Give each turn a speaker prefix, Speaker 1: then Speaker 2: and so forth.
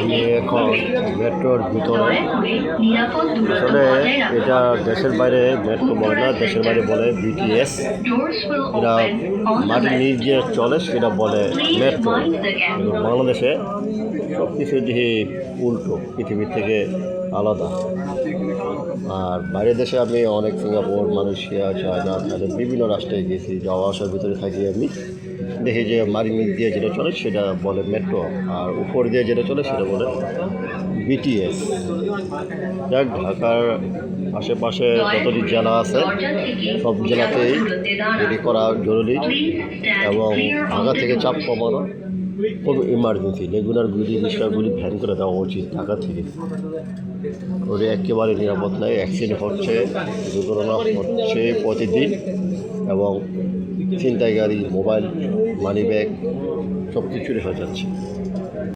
Speaker 1: আমি এখন মেট্রোর ভিতরে। আসলে এটা দেশের বাইরে মেট্রো বলে না, দেশের বাইরে বলে বিটিএস। এটা মাটির নিচ যে চলে সেটা বলে মেট্রো। কিন্তু বাংলাদেশে সব কিছু দেখি উল্টো, পৃথিবীর থেকে আলাদা। আর বাইরের দেশে আমি অনেক সিঙ্গাপুর, মালয়েশিয়া, চায়না, থাইল্যান্ড বিভিন্ন রাষ্ট্রে গেছি। যাওয়া আসার ভিতরে থাকি আমি, দেখি যে মাটির নিচ দিয়ে যেটা চলে সেটা বলে মেট্রো, আর উপর দিয়ে যেটা চলে সেটা বলে বিটিএস। যাক, ঢাকার আশেপাশে যতটি জেলা আছে সব জেলাতেই এটি করা জরুরি, এবং ঢাকা থেকে চাপ কমানো খুব ইমার্জেন্সি। রেগুলার বিষয়গুলি ভ্যান করে দেওয়া উচিত ঢাকা থেকে। ওদের একেবারে নিরাপদ নয়, অ্যাক্সিডেন্ট হচ্ছে, দুর্ঘটনা হচ্ছে প্রতিদিন, এবং ছিনতাইকারী মোবাইল, মানি ব্যাগ সব কিছুরই হয়ে যাচ্ছে।